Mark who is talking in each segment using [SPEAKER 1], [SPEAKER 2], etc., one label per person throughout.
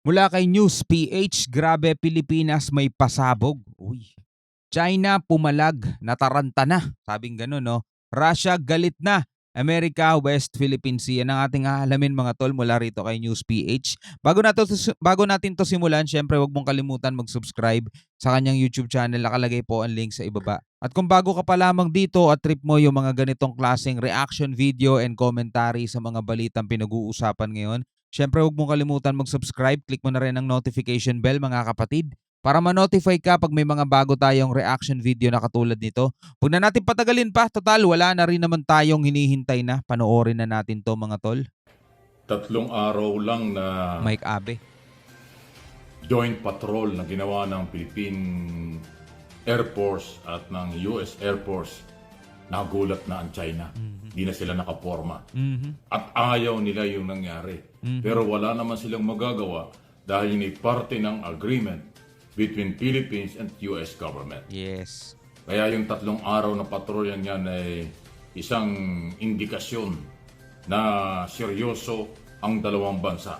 [SPEAKER 1] Mula kay News PH, grabe Pilipinas may pasabog. Uy. China pumalag, nataranta na. Sabing gano'n, no? Russia galit na. Amerika, West Philippine Sea. Yan ang ating aalamin mga tol mula rito kay News PH. Bago natin to simulan, syempre wag mong kalimutan mag-subscribe sa kanyang YouTube channel. Nakalagay po ang link sa ibaba. At kung bago ka pa lamang dito at trip mo yung mga ganitong klaseng reaction video and commentary sa mga balitang pinag-uusapan ngayon, syempre wag mong kalimutan mag-subscribe. Click mo na rin ang notification bell mga kapatid para ma-notify ka pag may mga bago tayong reaction video na katulad nito. Huwag na natin patagalin pa. Total, wala na rin naman tayong hinihintay na. Panoorin na natin to mga tol.
[SPEAKER 2] 3 araw lang na
[SPEAKER 1] Mike Abe.
[SPEAKER 2] joint patrol na ginawa ng Philippine Air Force at ng US Air Force, nagulat na ang China. Di na sila nakaporma. At ayaw nila yung nangyari. Pero wala naman silang magagawa dahil yun ay parte ng agreement between Philippines and US government.
[SPEAKER 1] Yes.
[SPEAKER 2] Kaya yung 3 araw na patrolyan yan ay isang indikasyon na seryoso ang dalawang bansa.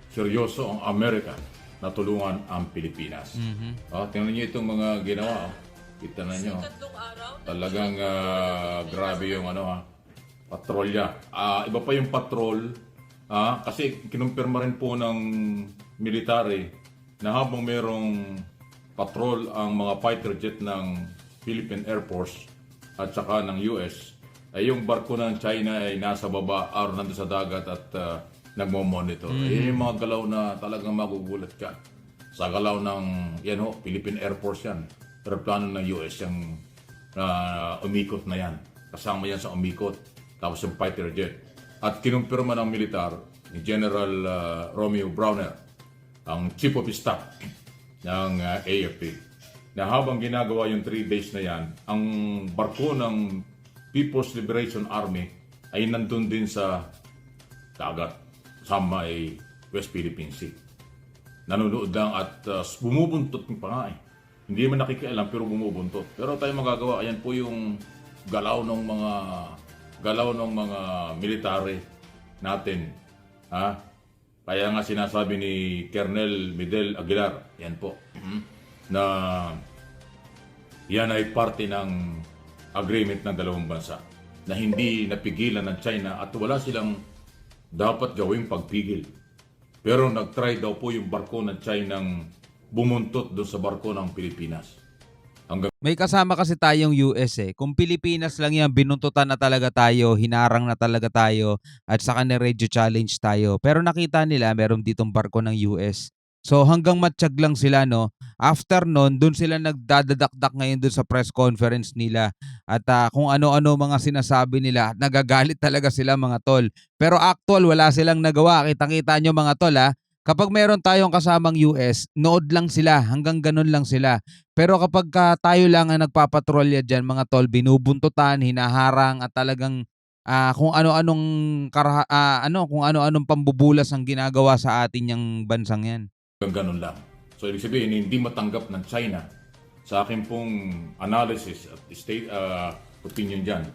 [SPEAKER 2] Seryoso ang Amerika na tulungan ang Pilipinas. Tingnan niyo itong mga ginawa. Kita na niyo. Talagang grabe yung patrolya. Iba pa yung patrol kasi kinumpirma rin po ng military na habang merong patrol ang mga fighter jet ng Philippine Air Force at saka ng US, ay yung barko ng China ay nasa baba, nandun sa dagat at nagmo-monitor. Yung mga galaw na talagang magugulat ka. Sa galaw ng Philippine Air Force yan. Aeroplano ng US yung umikot na yan. Kasama yan sa umikot. Tapos yung fighter jet. At kinumpirma ng militar ni General Romeo Browner, ang Chief of Staff ng AFP, na habang ginagawa yung 3 days na yan, ang barko ng People's Liberation Army ay nandun din sa dagat, kasama ay West Philippine Sea. Nanonood lang at bumubuntot pa nga eh. Hindi man nakikialam pero bumubuntot. Pero tayo magagawa, ayan po yung galaw ng mga military natin. Kaya nga sinasabi ni Colonel Miguel Aguilar, yan po, na yan ay parte ng agreement ng dalawang bansa na hindi napigilan ng China at wala silang dapat gawing pagpigil. Pero nag-try daw po yung barko ng China ng bumuntot doon sa barko ng Pilipinas.
[SPEAKER 1] May kasama kasi tayong US eh. Kung Pilipinas lang yan, binuntutan na talaga tayo, hinarang na talaga tayo, at saka na-radio challenge tayo. Pero nakita nila, meron ditong barko ng US. So hanggang matsyag lang sila, no? After nun, dun sila nagdadadakdak ngayon dun sa press conference nila. At kung ano-ano mga sinasabi nila, nagagalit talaga sila mga tol. Pero actual, wala silang nagawa. Kitang-kita nyo mga tol kapag meron tayong kasamang US, nood lang sila, hanggang ganun lang sila. Pero kapag tayo lang ang nagpapatrolya dyan, mga tol, binubuntutan, hinaharang at talagang kung ano-anong pambubulas ang ginagawa sa atin yung bansang yan.
[SPEAKER 2] Ganun lang. So ibig sabihin, hindi matanggap ng China sa akin pong analysis at state opinion dyan.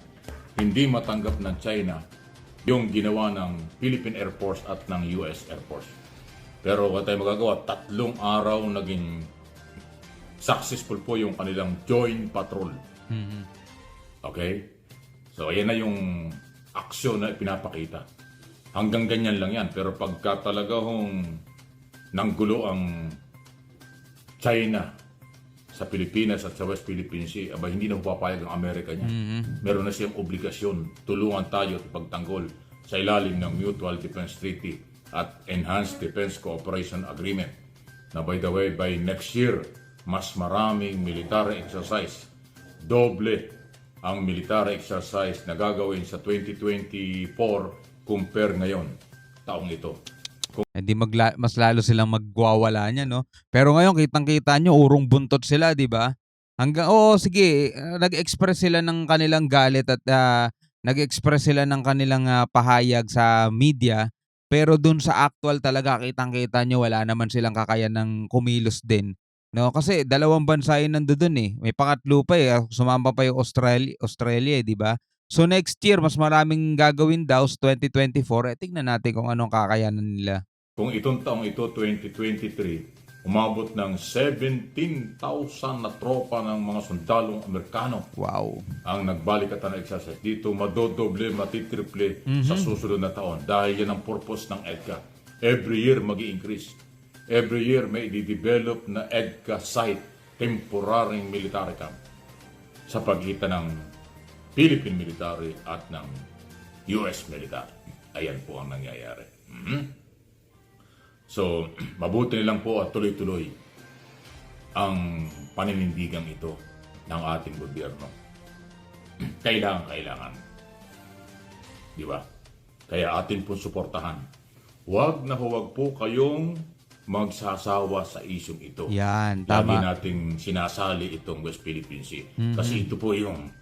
[SPEAKER 2] Hindi matanggap ng China yung ginawa ng Philippine Air Force at ng US Air Force. Pero kung tayo magagawa, 3 araw naging successful po yung kanilang joint patrol. Okay? So ayan na yung aksyon na pinapakita. Hanggang ganyan lang yan. Pero pagka talaga nanggulo ang China sa Pilipinas at sa West Philippine Sea, hindi na papayag ang Amerika niya. Meron na siyang obligasyon. Tulungan tayo at pagtanggol sa ilalim ng Mutual Defense Treaty at Enhanced Defense Cooperation Agreement. Na by the way, by next year, mas maraming military exercise. Doble ang military exercise na gagawin sa 2024 compare ngayon, taong ito.
[SPEAKER 1] Hindi mas lalo silang magwawala niya, no? Pero ngayon, kitang-kita nyo, urong buntot sila, di ba? Sige, nag-express sila ng kanilang galit at nag-express sila ng kanilang pahayag sa media. Pero dun sa actual talaga, kitang-kita nyo, wala naman silang kakayanang kumilos din. No? Kasi dalawang bansa yun nandoon eh. May pangatlo pa eh. Sumama pa yung Australia eh, di ba? So next year, mas maraming gagawin daw sa 2024. Tingnan natin kung anong kakayanan nila.
[SPEAKER 2] Kung itong taong ito, 2023, umabot ng 17,000 na tropa ng mga sundalong Amerikano
[SPEAKER 1] Wow.
[SPEAKER 2] ang nagbalikatan ng exercise. Dito madodoble, matitriple sa susunod na taon dahil yan ang purpose ng EDCA. Every year mag-i-increase. Every year may i-develop na EDCA site, temporary military camp, sa pagitan ng Philippine military at ng US military. Ayan po ang nangyayari. So, mabuti nilang po at tuloy-tuloy ang paninindigang ito ng ating gobyerno. Kailangan. Di ba? Kaya atin pong suportahan. Huwag po kayong magsasawa sa isyong ito.
[SPEAKER 1] Yan,
[SPEAKER 2] Lagi
[SPEAKER 1] tama.
[SPEAKER 2] nating sinasali itong West Philippine Sea. Kasi ito po yung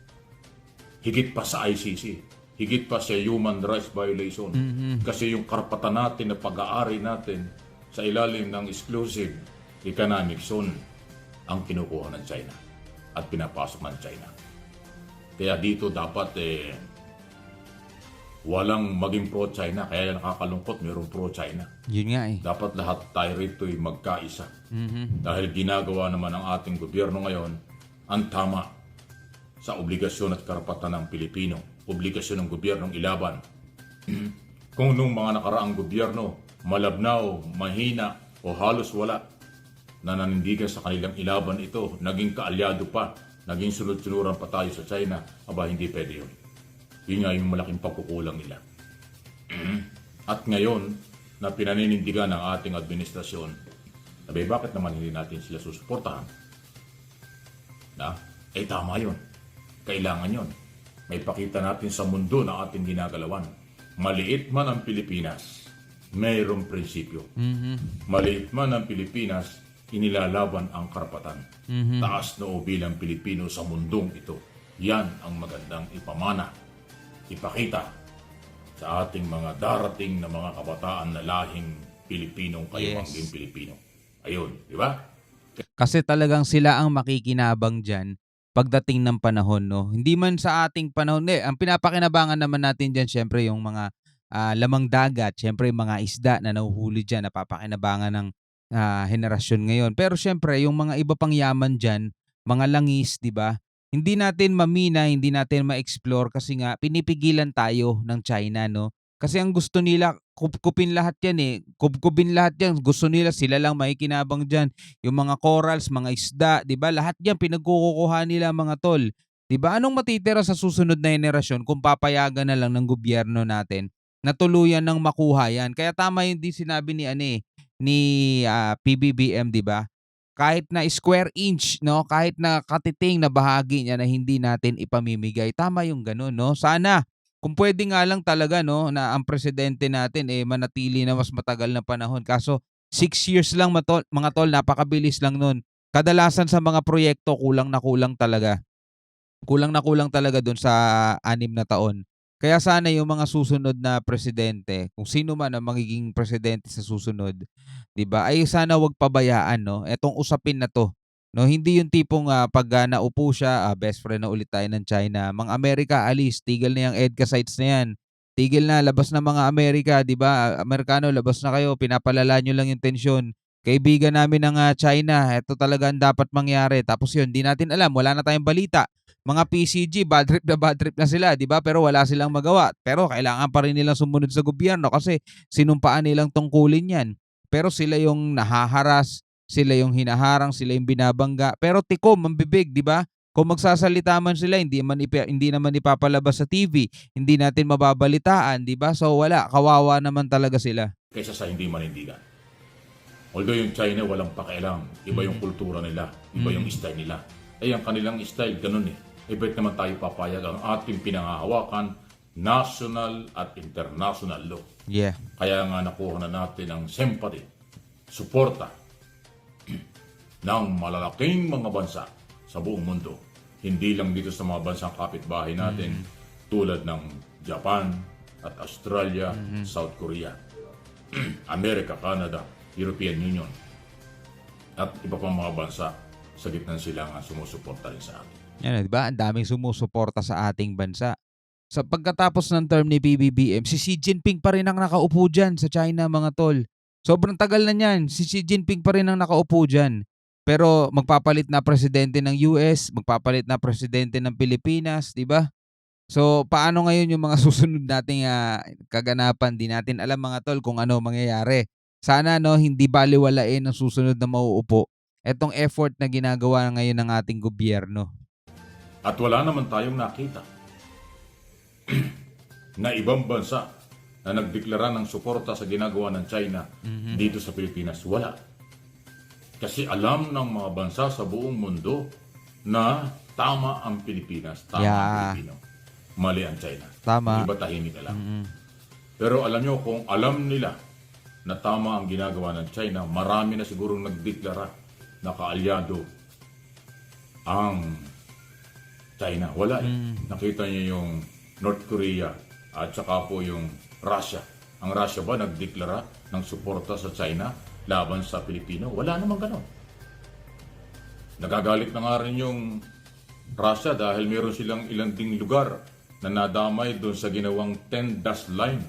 [SPEAKER 2] higit pa sa ICC. Higit pa sa human rights violation. Kasi yung karapatan natin na pag-aari natin sa ilalim ng exclusive economic zone ang kinukuha ng China at pinapasok ng China. Kaya dito dapat walang maging pro-China. Kaya nakakalungkot, mayroong pro-China.
[SPEAKER 1] Yun nga eh.
[SPEAKER 2] Dapat lahat tayo rito ay magkaisa. Dahil ginagawa naman ng ating gobyerno ngayon ang tama sa obligasyon at karapatan ng Pilipino. Obligasyon ng gobyernong ilaban. Kung nung mga nakaraang gobyerno, malabnaw, mahina o halos wala na nanindigan sa kanilang ilaban ito, naging kaalyado pa, naging sunod-sunuran pa tayo sa China, aba hindi pwede yun. Yun nga yung malaking pagkukulang nila. At ngayon, na pinaninindigan ng ating administrasyon, sabi, bakit naman hindi natin sila susuportahan? Tama yun. Kailangan yun. May pakita natin sa mundo na ating ginagalawan. Maliit man ang Pilipinas, mayroong prinsipyo. Maliit man ang Pilipinas, inilalaban ang karapatan. Taas noo bilang Pilipino sa mundong ito. Yan ang magandang ipamana, ipakita sa ating mga darating na mga kabataan na lahing Pilipinong kayawangging Pilipino. Ayun, di ba?
[SPEAKER 1] Kasi talagang sila ang makikinabang dyan pagdating ng panahon, no? Hindi man sa ating panahon, ang pinapakinabangan naman natin dyan, syempre yung mga lamang dagat, syempre yung mga isda na nahuhuli dyan, napapakinabangan ng henerasyon ngayon. Pero syempre, yung mga iba pang yaman dyan, mga langis, di ba? Hindi natin mamina, hindi natin ma-explore kasi nga pinipigilan tayo ng China, no? Kasi ang gusto nila, kupkupin lahat yan eh. Kupkupin lahat yan. Gusto nila, sila lang makikinabang dyan. Yung mga corals, mga isda, di ba? Lahat yan pinagkukuha nila mga tol. Di ba? Anong matitira sa susunod na henerasyon kung papayagan na lang ng gobyerno natin na tuluyan ng makuha yan? Kaya tama yung di sinabi ni PBBM, di ba? Kahit na square inch, no? Kahit na katiting na bahagi niya na hindi natin ipamimigay. Tama yung ganun, no? Sana kung pwede nga lang talaga, no, na ang presidente natin manatili na mas matagal na panahon. Kaso 6 years lang mga tol, napakabilis lang nun. Kadalasan sa mga proyekto kulang na kulang talaga. Kulang na kulang talaga dun sa 6 na taon. Kaya sana yung mga susunod na presidente, kung sino man ang magiging presidente sa susunod, 'di ba? Ay sana 'wag pabayaan, no, etong usapin na 'to. No, hindi yung tipong pag naupo siya, best friend na ulit tayo ng China. Mga Amerika, alis, tigil na yung EDCA sites na yan. Tigil na, labas na mga Amerika, 'di ba? Amerikano, labas na kayo, pinapalala nyo lang yung tensyon. Kaibigan namin ng China, ito talaga ang dapat mangyari. Tapos yun, di natin alam, wala na tayong balita. Mga PCG, bad trip na sila, di ba? Pero wala silang magawa. Pero kailangan pa rin nilang sumunod sa gobyerno kasi sinumpaan nilang tungkulin yan. Pero sila yung nahaharas, sila yung hinaharang, sila yung binabangga. Pero tikom, mambibig, di ba? Kung magsasalita man sila, hindi naman ipapalabas sa TV, hindi natin mababalitaan, di ba? So wala, kawawa naman talaga sila.
[SPEAKER 2] Kaysa sa hindi manindigan. Although yung China walang pakialam, iba yung kultura nila, iba yung style nila. Ang kanilang style, ganun eh. Ba't naman tayo papayag ang ating pinangahawakan, national at international law.
[SPEAKER 1] Yeah.
[SPEAKER 2] Kaya nga nakuha na natin ang sympathy, suporta ng malalaking mga bansa sa buong mundo. Hindi lang dito sa mga bansang kapitbahay natin tulad ng Japan at Australia, South Korea, America, Canada, European Union at iba pang mga bansa sa gitna sila nga sumusuporta rin sa atin.
[SPEAKER 1] Yan, di ba? Ang daming sumusuporta sa ating bansa. Sa pagkatapos ng term ni PBBM, si Xi Jinping pa rin ang nakaupo dyan sa China, mga tol. Sobrang tagal na niyan. Si Xi Jinping pa rin ang nakaupo diyan. Pero magpapalit na presidente ng US, magpapalit na presidente ng Pilipinas, 'di ba? So, paano ngayon yung mga susunod nating, kaganapan, 'di natin alam mga tol kung ano mangyayari. Sana 'no, hindi balewalain ng susunod na mauupo etong effort na ginagawa ngayon ng ating gobyerno.
[SPEAKER 2] At wala naman tayong nakita na ibang bansa na nagdeklara ng suporta sa ginagawa ng China dito sa Pilipinas. Wala. Kasi alam ng mga bansa sa buong mundo na tama ang Pilipinas, tama ang
[SPEAKER 1] Yeah.
[SPEAKER 2] Pilipino. Mali ang China.
[SPEAKER 1] Tama.
[SPEAKER 2] Iba tahimik na lang. Pero alam nyo, kung alam nila na tama ang ginagawa ng China, marami na sigurong nagdeklara na kaalyado ang China. Wala eh. Nakita niyo yung North Korea at saka po yung Russia. Ang Russia ba nagdeklara ng suporta sa China laban sa Pilipino? Wala namang ganon. Nagagalit na nga rin yung Russia dahil meron silang ilang ding lugar na nadamay doon sa ginawang 10 dash line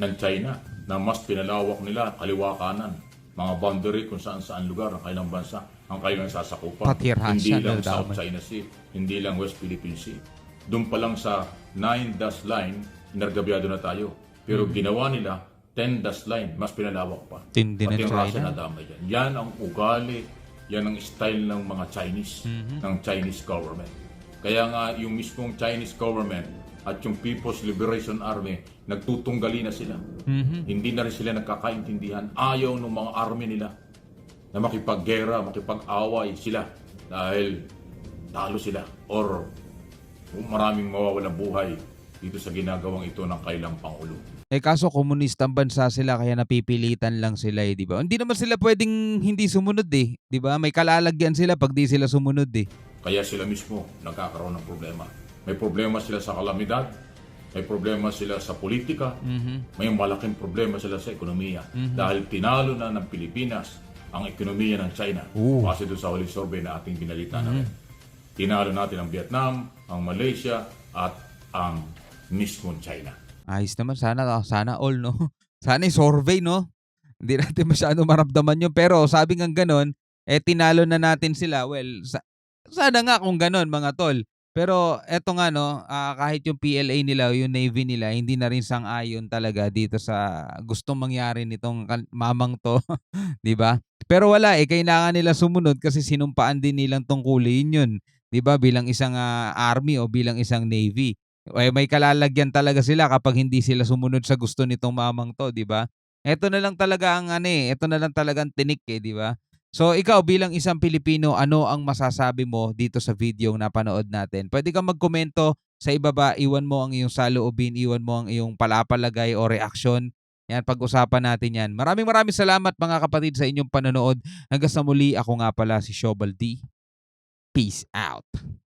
[SPEAKER 2] ng China na mas pinalawak nila kaliwa kanan. Mga boundary kung saan-saan lugar ng kailang bansa ang kailang sasakupan.
[SPEAKER 1] Pati
[SPEAKER 2] Hindi
[SPEAKER 1] Russia
[SPEAKER 2] lang
[SPEAKER 1] nadamay.
[SPEAKER 2] South China Sea, hindi lang West Philippine Sea. Doon pa lang sa 9 dash line, inargabyado na tayo. Pero ginawa nila 10 dash line, mas pinalawak pa.
[SPEAKER 1] Tindi ng
[SPEAKER 2] Pati ang Russia
[SPEAKER 1] China.
[SPEAKER 2] nadamay yan. Yan ang ugali, yan ang style ng mga Chinese, ng Chinese government. Kaya nga yung mismong Chinese government at yung People's Liberation Army, nagtutunggali na sila. Hindi na rin sila nagkakaintindihan. Ayaw ng mga army nila na makipaggera, makipag-away sila dahil talo sila or maraming mawawalang buhay dito sa ginagawang ito ng kailang Pangulo.
[SPEAKER 1] Eh kaso komunistang bansa sila kaya napipilitan lang sila eh, 'di ba? Hindi naman sila pwedeng hindi sumunod eh, 'di ba? May kalalagyan sila pag di sila sumunod eh.
[SPEAKER 2] Kaya sila mismo nagkakaroon ng problema. May problema sila sa kalamidad, may problema sila sa politika, may malaking problema sila sa ekonomiya. Dahil tinalo na ng Pilipinas ang ekonomiya ng China. Kasi doon sa huling survey na ating binalita na rin. Tinalo natin ang Vietnam, ang Malaysia, at ang mismong China.
[SPEAKER 1] Ayos naman sana all no. Sana survey no. Hindi natin masyado maramdaman yun pero sabi ng gano'n, eh tinalo na natin sila. Well, sana nga kung gano'n mga tol. Pero eto nga no, kahit yung PLA nila o yung Navy nila hindi na rin sang-ayon talaga dito sa gustong mangyari nitong mamang 'to, 'di ba? Pero wala eh, kailangan nila sumunod kasi sinumpaan din nilang tungkulin yun, 'di ba? Bilang isang army o bilang isang navy. Eh, may kalalagyan talaga sila kapag hindi sila sumunod sa gusto nitong mamang 'to, 'di ba? Eto na lang talaga ang ano eh, eto na lang talagang tinik eh, 'di ba? So ikaw bilang isang Pilipino, ano ang masasabi mo dito sa video na napanood natin? Puwede kang magkomento sa ibaba, iwan mo ang iyong saloobin, iwan mo ang iyong palapalagay o reaksyon. Yan, pag-usapan natin yan. Maraming maraming salamat mga kapatid sa inyong panonood. Hanggang sa muli, ako nga pala si Shobal D. Peace out.